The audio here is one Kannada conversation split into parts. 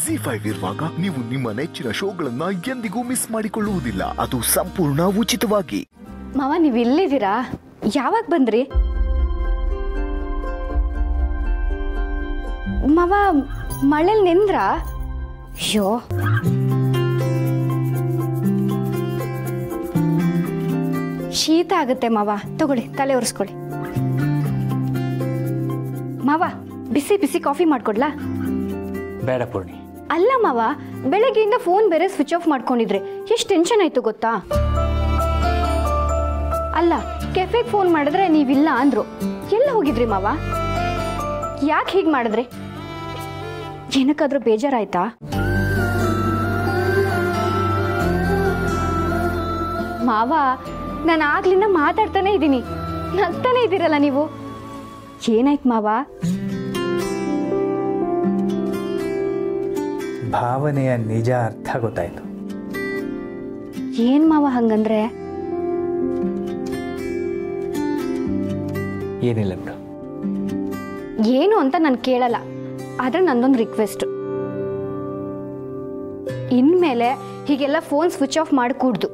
ZEE5 ಇರುವಾಗ ನೀವು ನಿಮ್ಮ ನೆಚ್ಚಿನ ಶೋಗಳನ್ನ ಎಂದಿಗೂ ಮಿಸ್ ಮಾಡಿಕೊಳ್ಳುವುದಿಲ್ಲ. ಅದು ಸಂಪೂರ್ಣ ಉಚಿತವಾಗಿ. ಮಾವ ನೀವು ಎಲ್ಲಿದ್ದೀರಾ? ಯಾವಾಗ ಬಂದ್ರಿ? ಮಾವ ಮಳೆಲ್ ನಿಂದ್ರ? ಅಯ್ಯೋ ಶೀತ ಆಗುತ್ತೆ ಮಾವ, ತಗೊಳ್ಳಿ ತಲೆ ಒರೆಸ್ಕೊಳ್ಳಿ. ಮಾವ ಬಿಸಿ ಬಿಸಿ ಕಾಫಿ ಮಾಡ್ಕೊಡ್ಲಾ? ಬೇಡ ಪೂರ್ಣಿ. ಅಲ್ಲ ಮಾವ, ಬೆಳಗ್ಗೆಯಿಂದ ಫೋನ್ ಬೇರೆ ಸ್ವಿಚ್ ಆಫ್ ಮಾಡ್ಕೊಂಡಿದ್ರೆ ಎಷ್ಟು ಟೆನ್ಷನ್ ಆಯ್ತು ಗೊತ್ತಾ? ಅಲ್ಲ ಕೆಫೆಗೆ ಫೋನ್ ಮಾಡಿದ್ರೆ ನೀವಿಲ್ಲ ಅಂದ್ರು, ಎಲ್ಲ ಹೋಗಿದ್ರಿ ಮಾವ? ಯಾಕೆ ಹೀಗೆ ಮಾಡಿದ್ರಿ? ಏನಕ್ಕಾದ್ರೂ ಬೇಜಾರಾಯ್ತಾ? ಮಾವ ನಾನು ಆಗ್ಲಿಂದ ಮಾತಾಡ್ತಾನೆ ಇದ್ದೀನಿ, ನಗ್ತಾನೆ ಇದ್ದೀರಲ್ಲ ನೀವು. ಏನಾಯ್ತು ಮಾವ? ಭಾವನೆಯ ನಿಜ ಅರ್ಥ ಗೊತ್ತಾಯ್ತು. ಏನ್ ಮಾವ ಹಂಗಂದ್ರೆ? ಏನಿಲ್ಲ ಬಿಡು. ಏನು ಅಂತ ನಾನು ಕೇಳಲ್ಲ, ಆದ್ರೆ ನಂದೊಂದು ರಿಕ್ವೆಸ್ಟ್. ಇನ್ಮೇಲೆ ಹೀಗೆಲ್ಲ ಫೋನ್ ಸ್ವಿಚ್ ಆಫ್ ಮಾಡಿ ಕೂಡ್ದು.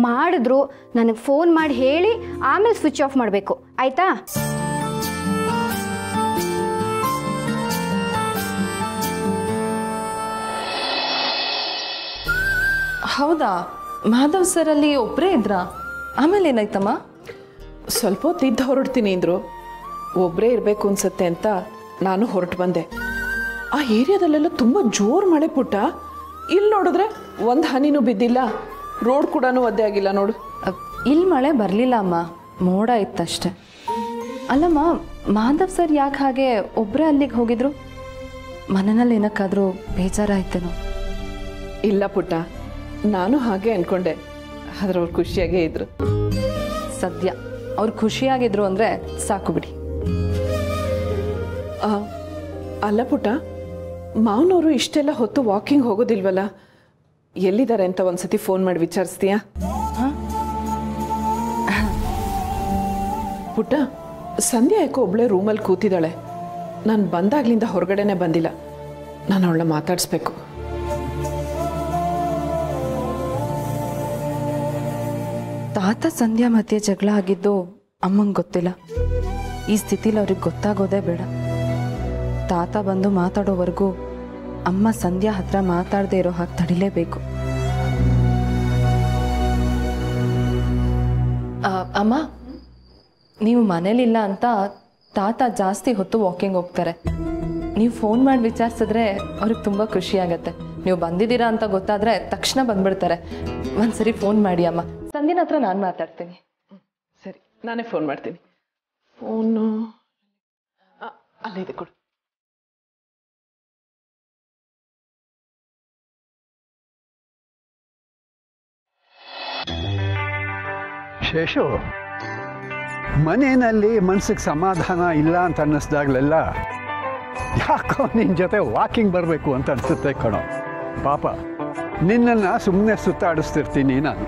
ಮಾಡಿದ್ರು ನನಗೆ ಫೋನ್ ಮಾಡಿ ಹೇಳಿ ಆಮೇಲೆ ಸ್ವಿಚ್ ಆಫ್ ಮಾಡಬೇಕು, ಆಯ್ತಾ? ಹೌದಾ? ಮಾಧವ್ ಸರ್ ಅಲ್ಲಿ ಒಬ್ಬರೇ ಇದ್ರಾ? ಆಮೇಲೆ ಏನಾಯ್ತಮ್ಮ? ಸ್ವಲ್ಪ ಹೊತ್ತಿದ್ದು ಹೊರಡ್ತೀನಿ ಅಂದರು. ಒಬ್ಬರೇ ಇರಬೇಕು ಅನ್ಸುತ್ತೆ ಅಂತ ನಾನು ಹೊರಟು ಬಂದೆ. ಆ ಏರಿಯಾದಲ್ಲೆಲ್ಲ ತುಂಬ ಜೋರು ಮಳೆ ಪುಟ್ಟ. ಇಲ್ಲಿ ನೋಡಿದ್ರೆ ಒಂದು ಹನಿನೂ ಬಿದ್ದಿಲ್ಲ, ರೋಡ್ ಕೂಡ ಒದ್ದೆ ಆಗಿಲ್ಲ ನೋಡು. ಇಲ್ಲಿ ಮಳೆ ಬರಲಿಲ್ಲ ಅಮ್ಮ, ಮೋಡ ಇತ್ತಷ್ಟೆ. ಅಲ್ಲಮ್ಮ, ಮಾಧವ್ ಸರ್ ಯಾಕೆ ಹಾಗೆ ಒಬ್ಬರೇ ಅಲ್ಲಿಗೆ ಹೋಗಿದ್ರು? ಮನೆಯಲ್ಲಿ ಏನಕ್ಕಾದರೂ ಬೇಜಾರಾಯ್ತೇನೋ? ಇಲ್ಲ ಪುಟ್ಟ, ನಾನು ಹಾಗೆ ಅನ್ಕೊಂಡೆ, ಆದ್ರೆ ಅವ್ರು ಖುಷಿಯಾಗೇ ಇದ್ರು. ಸದ್ಯ ಅವ್ರು ಖುಷಿಯಾಗಿದ್ರು ಅಂದರೆ ಸಾಕು ಬಿಡಿ. ಅಲ್ಲ ಪುಟ್ಟ, ಮಾವನವರು ಇಷ್ಟೆಲ್ಲ ಹೊತ್ತು ವಾಕಿಂಗ್ ಹೋಗೋದಿಲ್ವಲ್ಲ, ಎಲ್ಲಿದ್ದಾರೆ ಅಂತ ಒಂದ್ಸತಿ ಫೋನ್ ಮಾಡಿ ವಿಚಾರಿಸ್ತೀಯಾ? ಪುಟ್ಟ, ಸಂಧ್ಯಾ ಯಾಕೋ ಒಬ್ಳೆ ರೂಮಲ್ಲಿ ಕೂತಿದ್ದಾಳೆ. ನಾನು ಬಂದಾಗ್ಲಿಂದ ಹೊರಗಡೆನೆ ಬಂದಿಲ್ಲ. ನಾನು ಅವಳನ್ನ ಮಾತಾಡಿಸ್ಬೇಕು. ತಾತ ಸಂಧ್ಯಾ ಮಧ್ಯೆ ಜಗಳ ಆಗಿದ್ದು ಅಮ್ಮಂಗೆ ಗೊತ್ತಿಲ್ಲ. ಈ ಸ್ಥಿತಿಲಿ ಅವ್ರಿಗೆ ಗೊತ್ತಾಗೋದೇ ಬೇಡ. ತಾತ ಬಂದು ಮಾತಾಡೋವರೆಗೂ ಅಮ್ಮ ಸಂಧ್ಯಾ ಹತ್ರ ಮಾತಾಡದೆ ಇರೋ ಹಾಗೆ ತಡಿಲೇಬೇಕು. ಅಮ್ಮ, ನೀವು ಮನೇಲಿಲ್ಲ ಅಂತ ತಾತ ಜಾಸ್ತಿ ಹೊತ್ತು ವಾಕಿಂಗ್ ಹೋಗ್ತಾರೆ. ನೀವು ಫೋನ್ ಮಾಡಿ ವಿಚಾರಿಸಿದ್ರೆ ಅವ್ರಿಗೆ ತುಂಬ ಖುಷಿ ಆಗತ್ತೆ. ನೀವು ಬಂದಿದ್ದೀರಾ ಅಂತ ಗೊತ್ತಾದರೆ ತಕ್ಷಣ ಬಂದ್ಬಿಡ್ತಾರೆ. ಒಂದ್ಸರಿ ಫೋನ್ ಮಾಡಿ ಅಮ್ಮ. ಸಂಧ್ಯನ ಹತ್ರ ನಾನು ಮಾತಾಡ್ತೀನಿ. ಸರಿ, ನಾನೇ ಫೋನ್ ಮಾಡ್ತೀನಿ. ಫೋನು ಅಲ್ಲಿದೆ ಕೊಡು. ಶೇಷು, ಮನೆಯಲ್ಲಿ ಮನಸ್ಸಿಗೆ ಸಮಾಧಾನ ಇಲ್ಲ ಅಂತ ಅನ್ನಿಸ್ದಾಗಲೆಲ್ಲ ಯಾಕೋ ನಿನ್ನ ಜೊತೆ ವಾಕಿಂಗ್ ಬರಬೇಕು ಅಂತ ಅನಿಸುತ್ತೆ ಕಣೋ. ಪಾಪ ನಿನ್ನನ್ನು ಸುಮ್ಮನೆ ಸುತ್ತಾಡಿಸ್ತಿರ್ತೀನಿ ನಾನು.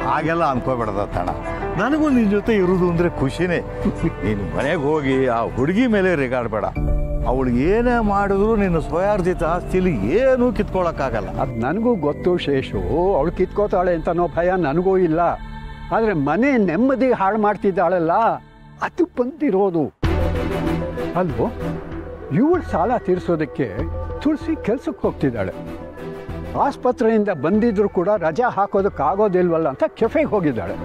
ಹಾಗೆಲ್ಲ ಅನ್ಕೋಬೇಡದ ತಣ. ನನಗೂ ನಿನ್ನ ಜೊತೆ ಇರೋದು ಅಂದರೆ ಖುಷಿನೇ. ನೀನು ಮನೆಗೆ ಹೋಗಿ ಆ ಹುಡುಗಿ ಮೇಲೆ ರೇಗಾಡಬೇಡ. ಅವಳಿಗೆ ಏನೇ ಮಾಡಿದ್ರು ನಿನ್ನ ಸ್ವಯಾರ್ಜಿತ ಆಸ್ತಿಲಿ ಏನೂ ಕಿತ್ಕೊಳ್ಳೋಕ್ಕಾಗಲ್ಲ. ಅದು ನನಗೂ ಗೊತ್ತು ಶೇಷು. ಅವಳು ಕಿತ್ಕೋತಾಳೆ ಅಂತನೋ ಭಯ ನನಗೂ ಇಲ್ಲ. ಆದರೆ ಮನೆ ನೆಮ್ಮದಿ ಹಾಳು ಮಾಡ್ತಿದ್ದಾಳಲ್ಲ, ಅದು ಬಂದಿರೋದು ಅಲ್ವೋ. ಇವಳು ಸಾಲ ತೀರಿಸೋದಕ್ಕೆ ತುಳಸಿ ಕೆಲ್ಸಕ್ಕೆ ಹೋಗ್ತಿದ್ದಾಳೆ. ಆಸ್ಪತ್ರೆಯಿಂದ ಬಂದಿದ್ರು ಕೂಡ ರಜಾ ಹಾಕೋದಕ್ಕಾಗೋದಿಲ್ವಲ್ಲ ಅಂತ ಕೆಫೆಗೆ ಹೋಗಿದ್ದಾಳೆ.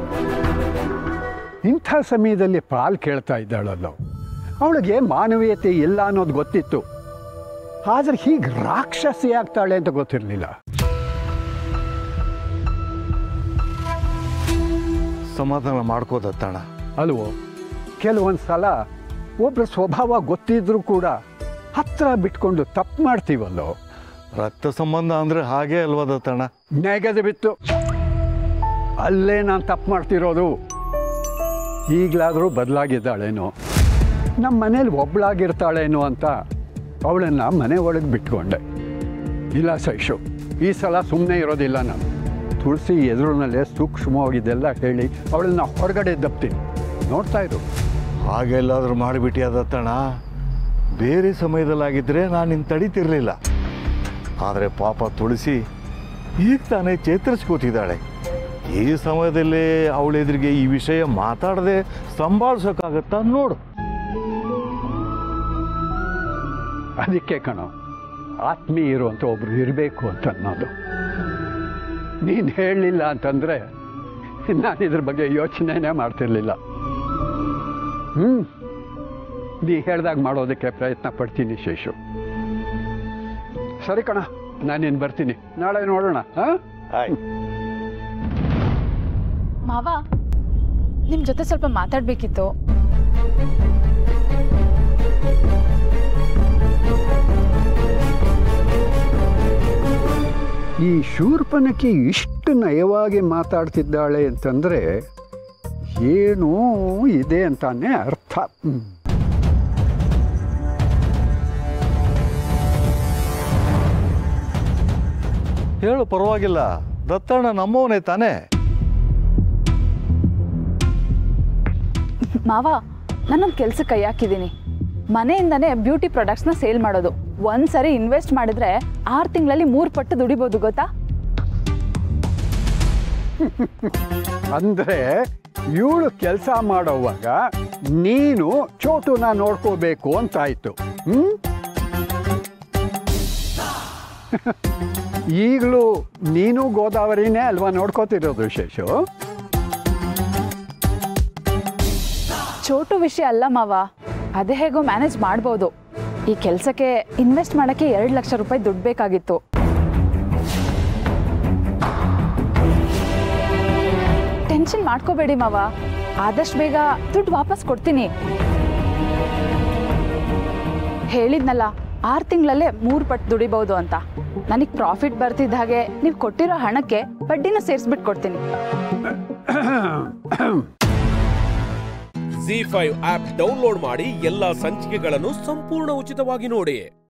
ಇಂಥ ಸಮಯದಲ್ಲಿ ಪಾಲ್ ಕೇಳ್ತಾ ಇದ್ದಾಳಲ್ಲ. ಅವಳಿಗೆ ಮಾನವೀಯತೆ ಇಲ್ಲ ಅನ್ನೋದು ಗೊತ್ತಿತ್ತು, ಆದರೆ ಹೀಗೆ ರಾಕ್ಷಸಿ ಆಗ್ತಾಳೆ ಅಂತ ಗೊತ್ತಿರಲಿಲ್ಲ. ಸಮಾಧಾನ ಮಾಡ್ಕೋದತ್ತಣ ಅಲ್ವೋ. ಕೆಲವೊಂದು ಸಲ ಒಬ್ಬರ ಸ್ವಭಾವ ಗೊತ್ತಿದ್ರೂ ಕೂಡ ಹತ್ರ ಬಿಟ್ಕೊಂಡು ತಪ್ಪು ಮಾಡ್ತೀವಲ್ಲೋ. ರಕ್ತ ಸಂಬಂಧ ಅಂದರೆ ಹಾಗೆ ಅಲ್ವದತ್ತಣ. ನೆಗದು ಬಿತ್ತು, ಅಲ್ಲೇ ನಾನು ತಪ್ಪು ಮಾಡ್ತಿರೋದು. ಈಗಲಾದರೂ ಬದಲಾಗಿದ್ದಾಳೇನೋ, ನಮ್ಮ ಮನೇಲಿ ಒಬ್ಬಳಾಗಿರ್ತಾಳೇನೋ ಅಂತ ಅವಳನ್ನು ಮನೆ ಒಳಗೆ ಬಿಟ್ಕೊಂಡೆ. ಇಲ್ಲ ಸೈಶು, ಈ ಸಲ ಸುಮ್ಮನೆ ಇರೋದಿಲ್ಲ ನಾನು. ತುಳಸಿ ಎದುರಿನಲ್ಲೇ ಸೂಕ್ಷ್ಮವಾಗಿದ್ದೆಲ್ಲ ಹೇಳಿ ಅವಳನ್ನ ಹೊರಗಡೆ ದಬ್ತೀನಿ. ನೋಡ್ತಾ ಇರು. ಹಾಗೆಲ್ಲಾದರೂ ಮಾಡಿಬಿಟ್ಟು ಅದತ್ತಣ. ಬೇರೆ ಸಮಯದಲ್ಲಾಗಿದ್ದರೆ ನಾನು ನಿನ್ನ ತಡೀತಿರ್ಲಿಲ್ಲ. ಆದರೆ ಪಾಪ ತುಳಸಿ ಈಗ ತಾನೇ ಚೇತರಿಸ್ಕೋತಿದ್ದಾಳೆ. ಈ ಸಮಯದಲ್ಲೇ ಅವಳ ಎದುರಿಗೆ ಈ ವಿಷಯ ಮಾತಾಡದೆ ಸಂಭಾಳಿಸೋಕ್ಕಾಗತ್ತಾ ನೋಡು. ಅದಕ್ಕೆ ಕಣೋ ಆತ್ಮೀಯರು ಅಂತ ಒಬ್ರು ಇರಬೇಕು ಅಂತ ಅನ್ನೋದು. ನೀನು ಹೇಳಲಿಲ್ಲ ಅಂತಂದರೆ ನಾನು ಇದ್ರ ಬಗ್ಗೆ ಯೋಚನೆನೇ ಮಾಡ್ತಿರ್ಲಿಲ್ಲ. ನೀ ಹೇಳ್ದಾಗ ಮಾಡೋದಕ್ಕೆ ಪ್ರಯತ್ನ ಪಡ್ತೀನಿ ಶೇಷು. ಸರಿ ಕಣ, ನಾನೇನು ಬರ್ತೀನಿ, ನಾಳೆ ನೋಡೋಣ. ಮಾವ, ನಿಮ್ ಜೊತೆ ಸ್ವಲ್ಪ ಮಾತಾಡ್ಬೇಕಿತ್ತು. ಈ ಶೂರ್ಪನಖಿ ಇಷ್ಟು ನಯವಾಗಿ ಮಾತಾಡ್ತಿದ್ದಾಳೆ ಅಂತಂದ್ರೆ ಏನೋ ಇದೆ ಅಂತಾನೆ ಅರ್ಥ. ಹೇಳು, ಪರವಾಗಿಲ್ಲ. ದತ್ತಣ್ಣ ನಮ್ಮವನೇ ತಾನೇ. ಮಾವ, ನಾನೊಂದು ಕೆಲ್ಸಕ್ಕೆ ಕೈ ಹಾಕಿದ್ದೀನಿ. ಮನೆಯಿಂದನೇ ಬ್ಯೂಟಿ ಪ್ರಾಡಕ್ಟ್ಸ್ನ ಸೇಲ್ ಮಾಡೋದು. ಒಂದ್ಸರಿ ಇನ್ವೆಸ್ಟ್ ಮಾಡಿದ್ರೆ 6 ತಿಂಗಳಲ್ಲಿ 3 ಪಟ್ಟು ದುಡಿಬೋದು, ಗೊತ್ತಾ? ಅಂದ್ರೆ ಇವಳು ಕೆಲಸ ಮಾಡೋವಾಗ ನೀನು ಚೋಟುನ ನೋಡ್ಕೋಬೇಕು ಅಂತಾಯ್ತು. ಈಗಲೂ ನೀನು ಗೋದಾವರಿನೇ ಅಲ್ವಾ ನೋಡ್ಕೋತಿರೋದು ಶೇಷು? ಚೋಟು ವಿಷಯ ಅಲ್ಲ ಮಾವ, ಅದೇ ಹೇಗೋ ಮ್ಯಾನೇಜ್ ಮಾಡ್ಬೋದು. ಈ ಕೆಲಸಕ್ಕೆ ಇನ್ವೆಸ್ಟ್ ಮಾಡೋಕ್ಕೆ 2 ಲಕ್ಷ ರೂಪಾಯಿ ದುಡ್ಡು ಬೇಕಾಗಿತ್ತು. ಟೆನ್ಷನ್ ಮಾಡ್ಕೋಬೇಡಿ ಮಾವ, ಆದಷ್ಟು ಬೇಗ ದುಡ್ಡು ವಾಪಸ್ ಕೊಡ್ತೀನಿ. ಹೇಳಿದ್ನಲ್ಲ, 6 ತಿಂಗಳಲ್ಲೇ 3 ಪಟ್ಟು ದುಡಿಬಹುದು ಅಂತ. ನನಗೆ ಪ್ರಾಫಿಟ್ ಬರ್ತಿದ್ದ ಹಾಗೆ ನೀವು ಕೊಟ್ಟಿರೋ ಹಣಕ್ಕೆ ಬಡ್ಡಿನ ಸೇರಿಸ್ಬಿಟ್ಟು ಕೊಡ್ತೀನಿ. ZEE5 ಆಪ್ ಡೌನ್ಲೋಡ್ ಮಾಡಿ ಎಲ್ಲಾ ಸಂಚಿಕೆಗಳನ್ನು ಸಂಪೂರ್ಣ ಉಚಿತವಾಗಿ ನೋಡಿ.